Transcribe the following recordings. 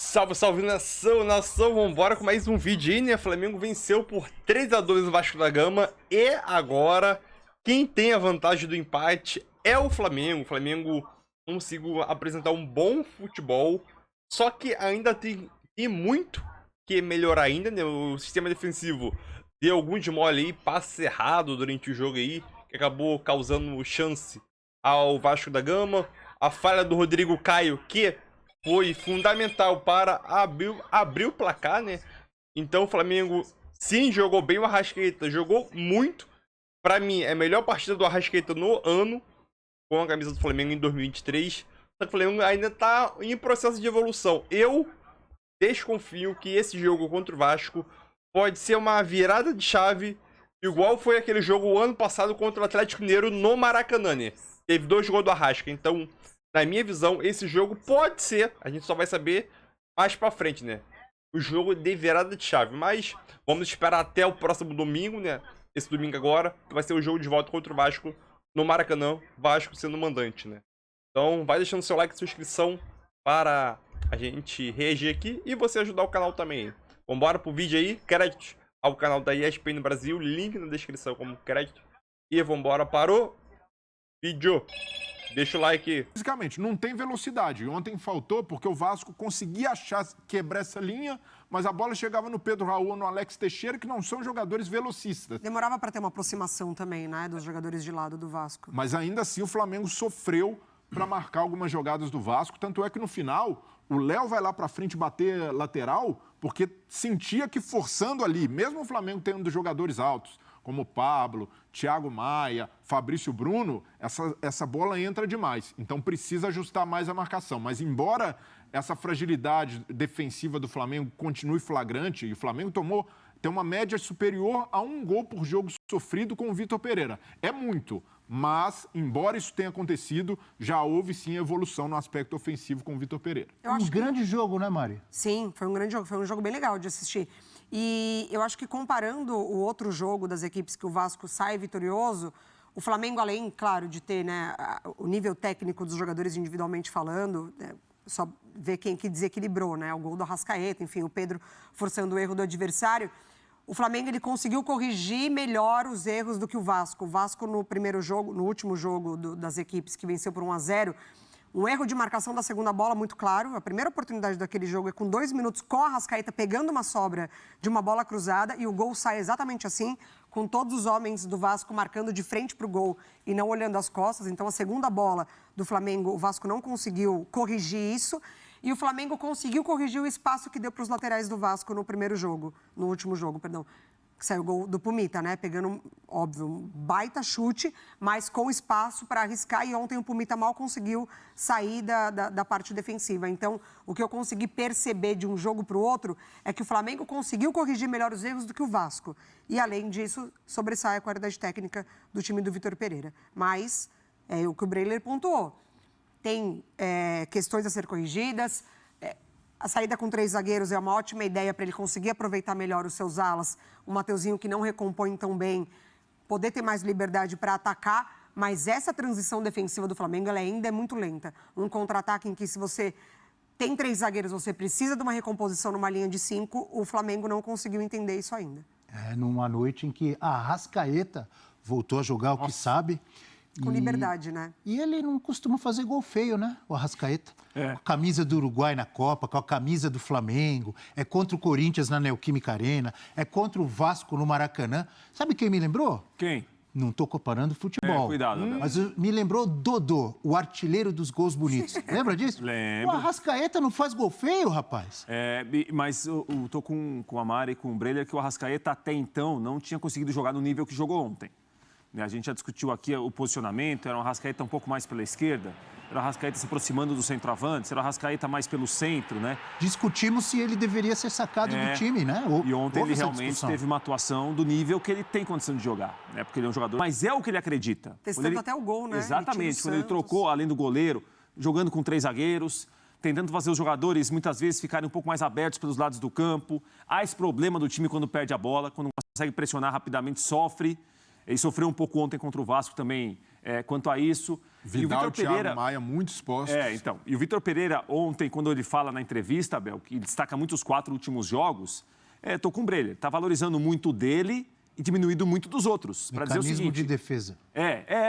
Salve, salve nação, vambora com mais um vídeo aí, né? Flamengo venceu por 3-2 o Vasco da Gama e agora quem tem a vantagem do empate é o Flamengo. O Flamengo conseguiu apresentar um bom futebol, só que ainda tem muito que melhorar ainda, né? O sistema defensivo deu algum de mole aí, passe errado durante o jogo aí, que acabou causando chance ao Vasco da Gama. A falha do Rodrigo Caio, que foi fundamental para abrir o placar, né? Então o Flamengo, sim, jogou bem. O Arrascaeta jogou muito. Para mim, é a melhor partida do Arrascaeta no ano, com a camisa do Flamengo em 2023. Só que o Flamengo ainda está em processo de evolução. Eu desconfio que esse jogo contra o Vasco pode ser uma virada de chave, igual foi aquele jogo ano passado contra o Atlético Mineiro no Maracanã, né? Teve 2 gols do Arrasca. Então, na minha visão, esse jogo pode ser, a gente só vai saber mais pra frente, né? O jogo de virada de chave. Mas vamos esperar até o próximo domingo, né? Esse domingo agora, que vai ser o jogo de volta contra o Vasco no Maracanã. Vasco sendo mandante, né? Então, vai deixando seu like e sua inscrição para a gente reagir aqui e você ajudar o canal também. Vambora pro vídeo aí. Crédito ao canal da ESPN Brasil. Link na descrição como crédito. E vambora para o vídeo. Deixa o like. Fisicamente, não tem velocidade. Ontem faltou porque o Vasco conseguia quebrar essa linha, mas a bola chegava no Pedro Raul ou no Alex Teixeira, que não são jogadores velocistas. Demorava para ter uma aproximação também, né, dos jogadores de lado do Vasco. Mas ainda assim o Flamengo sofreu para marcar algumas jogadas do Vasco. Tanto é que no final o Léo vai lá para frente bater lateral porque sentia que forçando ali, mesmo o Flamengo tendo jogadores altos, como Pablo, Thiago Maia, Fabrício Bruno, essa bola entra demais. Então precisa ajustar mais a marcação. Mas embora essa fragilidade defensiva do Flamengo continue flagrante, e o Flamengo tem uma média superior a 1 gol por jogo sofrido com o Vitor Pereira. É muito, mas embora isso tenha acontecido, já houve sim evolução no aspecto ofensivo com o Vitor Pereira. Grande jogo, né, Mari? Sim, foi um grande jogo, foi um jogo bem legal de assistir. E eu acho que comparando o outro jogo das equipes que o Vasco sai vitorioso, o Flamengo, além, claro, de ter, né, o nível técnico dos jogadores individualmente falando, só ver quem que desequilibrou, né? O gol do Arrascaeta, enfim, o Pedro forçando o erro do adversário. O Flamengo, ele conseguiu corrigir melhor os erros do que o Vasco. O Vasco, no primeiro jogo, no último jogo das equipes que venceu por 1-0, um erro de marcação da segunda bola muito claro. A primeira oportunidade daquele jogo é com 2 minutos com a Arrascaeta pegando uma sobra de uma bola cruzada e o gol sai exatamente assim, com todos os homens do Vasco marcando de frente para o gol e não olhando as costas. Então, a segunda bola do Flamengo, o Vasco não conseguiu corrigir isso. E o Flamengo conseguiu corrigir o espaço que deu para os laterais do Vasco no primeiro jogo, no último jogo, perdão. Que saiu o gol do Pumita, né? Pegando, óbvio, um baita chute, mas com espaço para arriscar. E ontem o Pumita mal conseguiu sair da parte defensiva. Então, o que eu consegui perceber de um jogo para o outro é que o Flamengo conseguiu corrigir melhor os erros do que o Vasco. E, além disso, sobressai a qualidade técnica do time do Vitor Pereira. Mas, o que o Breiler pontuou. Tem questões a ser corrigidas. A saída com 3 zagueiros é uma ótima ideia para ele conseguir aproveitar melhor os seus alas. O Mateuzinho, que não recompõe tão bem, poder ter mais liberdade para atacar. Mas essa transição defensiva do Flamengo ela ainda é muito lenta. Um contra-ataque em que, se você tem 3 zagueiros, você precisa de uma recomposição numa linha de 5. O Flamengo não conseguiu entender isso ainda. Numa noite em que a Arrascaeta voltou a jogar o que sabe. Com liberdade, né? E ele não costuma fazer gol feio, né? O Arrascaeta. Com a camisa do Uruguai na Copa, com a camisa do Flamengo. É contra o Corinthians na Neoquímica Arena. É contra o Vasco no Maracanã. Sabe quem me lembrou? Quem? Não estou comparando futebol. Cuidado. Mas me lembrou Dodô, o artilheiro dos gols bonitos. Lembra disso? Lembro. O Arrascaeta não faz gol feio, rapaz. Mas eu tô com a Mari e com o Breiler que o Arrascaeta até então não tinha conseguido jogar no nível que jogou ontem. A gente já discutiu aqui o posicionamento, era um Arrascaeta um pouco mais pela esquerda, era o Arrascaeta se aproximando do centroavante, era o Arrascaeta mais pelo centro, né? Discutimos se ele deveria ser sacado do time, né? E ontem ele realmente teve uma atuação do nível que ele tem condição de jogar, né? Porque ele é um jogador, mas é o que ele acredita. Testando até o gol, né? Exatamente, quando ele trocou, além do goleiro, jogando com 3 zagueiros, tentando fazer os jogadores, muitas vezes, ficarem um pouco mais abertos pelos lados do campo. Há esse problema do time quando perde a bola, quando não consegue pressionar rapidamente, sofre. Ele sofreu um pouco ontem contra o Vasco também quanto a isso. Vidal e Thiago Maia muito expostos. Então. E o Vitor Pereira, ontem, quando ele fala na entrevista, Abel, que destaca muito os 4 últimos jogos, tô com o Breyer. Está valorizando muito dele e diminuindo muito dos outros. Para dizer o seguinte. De defesa.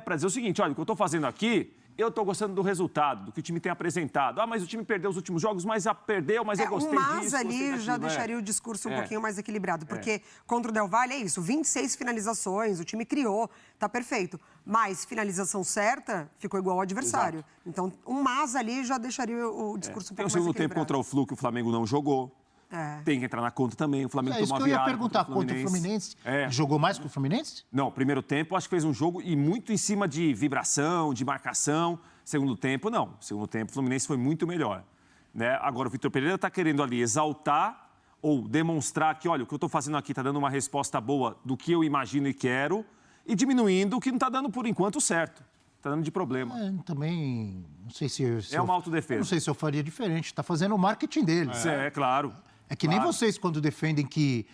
Para dizer o seguinte, olha, o que eu estou fazendo aqui, eu estou gostando do resultado, do que o time tem apresentado. Mas o time perdeu os últimos jogos, mas já perdeu, mas eu gostei disso. Mas ali já deixaria o discurso um pouquinho mais equilibrado, porque contra o Del Valle é isso, 26 finalizações, o time criou, tá perfeito. Mas finalização certa ficou igual ao adversário. Exato. Então, um mas ali já deixaria o discurso um pouco mais equilibrado. Tem o segundo tempo contra o Flu, que o Flamengo não jogou. Tem que entrar na conta também. O Flamengo tomou uma virada. Isso que eu ia perguntar, contra o Fluminense. Jogou mais que o Fluminense? Não, primeiro tempo acho que fez um jogo e muito em cima de vibração, de marcação. Segundo tempo, não. Segundo tempo, o Fluminense foi muito melhor. Né? Agora, o Vitor Pereira está querendo ali exaltar ou demonstrar que, olha, o que eu estou fazendo aqui está dando uma resposta boa do que eu imagino e quero e diminuindo o que não está dando, por enquanto, certo. Está dando de problema. Também, não sei se... uma autodefesa. Não sei se eu faria diferente. Está fazendo o marketing dele. Claro. É que nem vocês, quando defendem que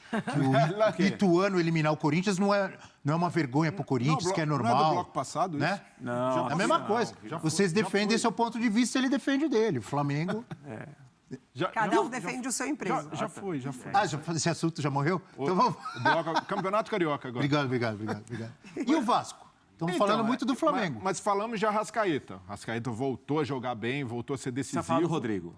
o Ituano eliminar o Corinthians não é uma vergonha para o Corinthians, que é normal. Não é do bloco passado isso? Né? Não. É a mesma coisa. Vocês defendem seu ponto de vista, ele defende dele. O Flamengo... Cada um defende o seu emprego. Já foi. Esse assunto já morreu? Então vamos... Campeonato Carioca agora. Obrigado. E o Vasco? Estamos falando muito do Flamengo. Mas falamos de Arrascaeta. Arrascaeta voltou a jogar bem, voltou a ser decisivo. Você fala do Rodrigo.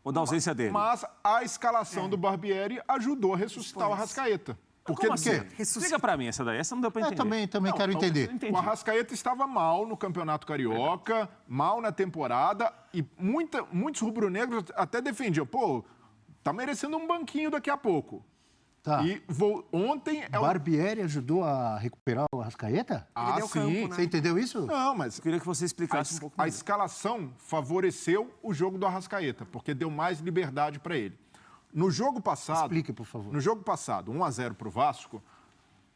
Ou da ausência dele. Mas a escalação do Barbieri ajudou a ressuscitar o Arrascaeta. Porque como assim? Explica pra mim essa daí. Essa não deu pra entender. Eu também quero entender. O Arrascaeta estava mal no Campeonato Carioca, mal na temporada, e muitos rubro-negros até defendiam. Tá merecendo um banquinho daqui a pouco. Tá. E ontem... Barbieri ajudou a recuperar o Arrascaeta? Ele deu sim. campo, né? Você entendeu isso? Não, mas... Eu queria que você explicasse um pouco mais. A escalação favoreceu o jogo do Arrascaeta, porque deu mais liberdade para ele. No jogo passado... Explique, por favor. No jogo passado, 1-0 para o Vasco,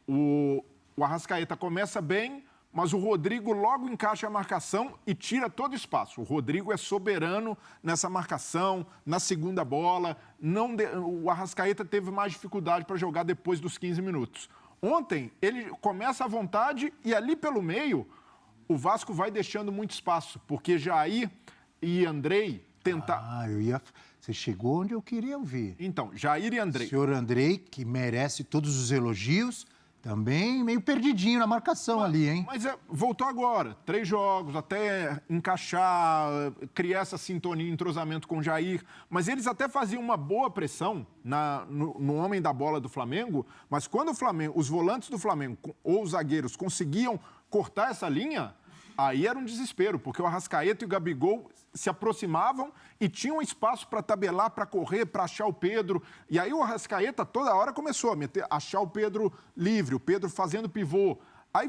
o Arrascaeta começa bem, mas o Rodrigo logo encaixa a marcação e tira todo o espaço. O Rodrigo é soberano nessa marcação, na segunda bola. O Arrascaeta teve mais dificuldade para jogar depois dos 15 minutos. Ontem, ele começa à vontade e ali pelo meio, o Vasco vai deixando muito espaço, porque Jair e Andrei tentaram... Você chegou onde eu queria ouvir. Então, Jair e Andrei. O senhor Andrei, que merece todos os elogios... Também meio perdidinho na marcação ali, hein? Mas voltou agora, 3 jogos, até encaixar, criar essa sintonia, entrosamento com o Jair. Mas eles até faziam uma boa pressão no homem da bola do Flamengo, mas quando os volantes do Flamengo ou os zagueiros conseguiam cortar essa linha, aí era um desespero, porque o Arrascaeta e o Gabigol se aproximavam e tinham espaço para tabelar, para correr, para achar o Pedro. E aí o Arrascaeta toda hora começou a achar o Pedro livre, o Pedro fazendo pivô. Aí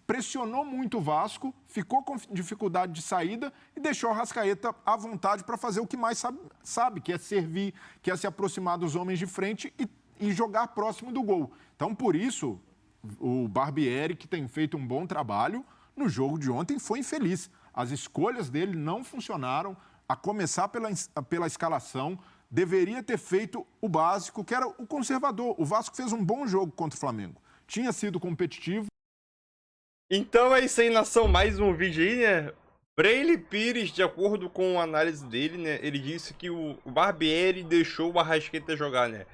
pressionou muito o Vasco, ficou com dificuldade de saída e deixou o Arrascaeta à vontade para fazer o que mais sabe, que é servir, que é se aproximar dos homens de frente e jogar próximo do gol. Então, por isso, o Barbieri, que tem feito um bom trabalho, no jogo de ontem foi infeliz. As escolhas dele não funcionaram, a começar pela escalação. Deveria ter feito o básico, que era o conservador. O Vasco fez um bom jogo contra o Flamengo. Tinha sido competitivo. Então é isso aí, nação. Mais um vídeo aí, né? Breyle Pires, de acordo com a análise dele, né? Ele disse que o Barbieri deixou o Arrascaeta jogar, né?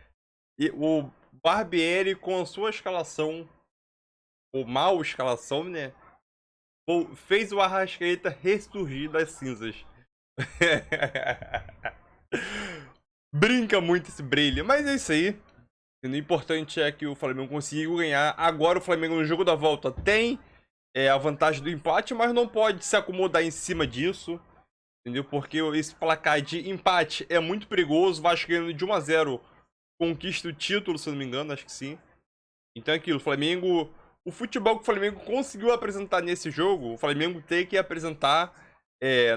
E o Barbieri, com a sua escalação, ou mal escalação, né? Fez o Arrascaeta ressurgir das cinzas. Brinca muito esse Breyle, mas é isso aí. O importante é que o Flamengo conseguiu ganhar. Agora o Flamengo no jogo da volta tem a vantagem do empate, mas não pode se acomodar em cima disso, entendeu? Porque esse placar de empate é muito perigoso. O Vasco ganhando de 1-0 conquista o título, se eu não me engano, acho que sim. Então é aquilo, o futebol que o Flamengo conseguiu apresentar nesse jogo, o Flamengo tem que apresentar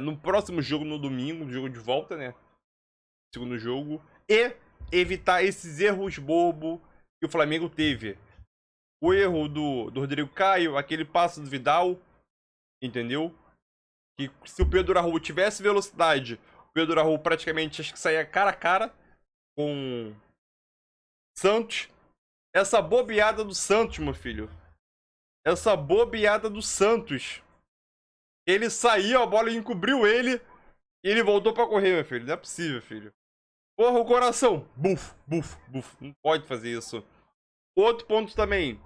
no próximo jogo, no domingo, no jogo de volta, né? Segundo jogo. E evitar esses erros bobos que o Flamengo teve. O erro do Rodrigo Caio, aquele passo do Vidal, entendeu? Que se o Pedro Raul tivesse velocidade, o Pedro Raul praticamente acho que saía cara a cara com Santos. Essa bobeada do Santos, meu filho. Essa bobeada do Santos. Ele saiu, a bola encobriu ele e ele voltou pra correr, meu filho. Não é possível, filho. Porra, o coração. Buf, buf, buf. Não pode fazer isso. Outro ponto também.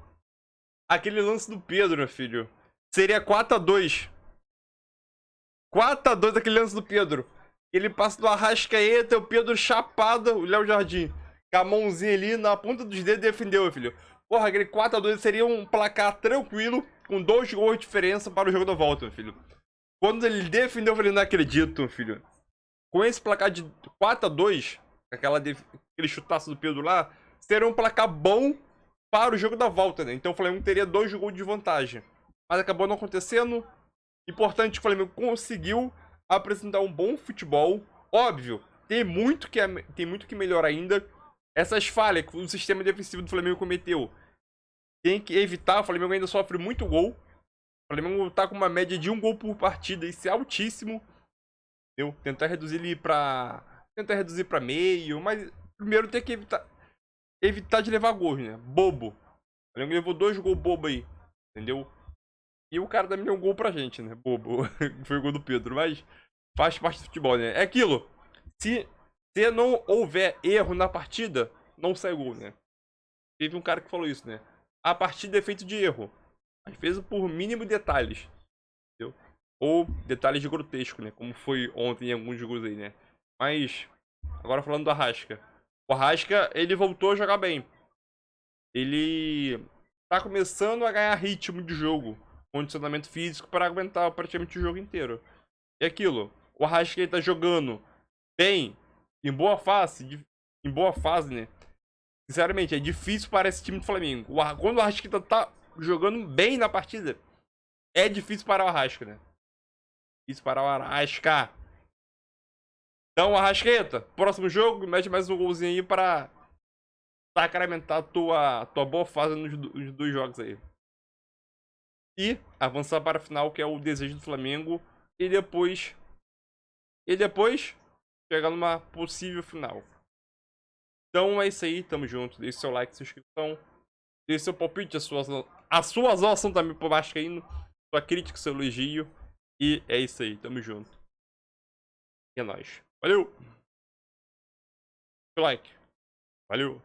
Aquele lance do Pedro, meu filho. Seria 4-2. 4-2 aquele lance do Pedro. Ele passa do Arrascaeta, o Pedro chapado, o Léo Jardim. Com a mãozinha ali na ponta dos dedos defendeu, meu filho. Porra, aquele 4-2 seria um placar tranquilo, com 2 gols de diferença para o jogo da volta, meu filho. Quando ele defendeu, eu falei, não acredito, meu filho. Com esse placar de 4-2, aquele chutaço do Pedro lá, seria um placar bom para o jogo da volta, né? Então o Flamengo teria 2 gols de vantagem. Mas acabou não acontecendo. Importante que o Flamengo conseguiu apresentar um bom futebol. Óbvio, tem muito que melhorar ainda. Essas falhas que o sistema defensivo do Flamengo cometeu, tem que evitar. O Flamengo ainda sofre muito gol. O Flamengo tá com uma média de 1 gol por partida. Isso é altíssimo. Entendeu? Tentar reduzir pra meio. Mas primeiro tem que evitar de levar gols, né? Bobo. O Flamengo levou 2 gols bobo aí. Entendeu? E o cara também deu um gol pra gente, né? Bobo. Foi o gol do Pedro. Mas faz parte do futebol, né? É aquilo. Se não houver erro na partida, não sai gol, né? Teve um cara que falou isso, né? A partida é feita de erro. Às vezes por mínimo detalhes. Entendeu? Ou detalhes grotescos, né? Como foi ontem em alguns jogos aí, né? Mas, agora falando do Arrasca. O Arrasca, ele voltou a jogar bem. Ele tá começando a ganhar ritmo de jogo. Condicionamento físico para aguentar praticamente o jogo inteiro. E aquilo, o Arrasca ele tá jogando bem, em boa fase, né? Sinceramente, é difícil para esse time do Flamengo. Quando o Arrascaeta tá jogando bem na partida, é difícil parar o Arrasca, né? Difícil parar o Arrasca. Então, Arrascaeta, próximo jogo, mete mais um golzinho aí para sacramentar a tua boa fase nos 2 jogos aí. E avançar para a final, que é o desejo do Flamengo. E depois chegar numa possível final. Então é isso aí, tamo junto. Deixe seu like, sua inscrição. Deixe seu palpite, as suas orações também pro Vascaíno. Sua crítica, seu elogio. E é isso aí, tamo junto. E é nóis. Valeu! Seu like. Valeu!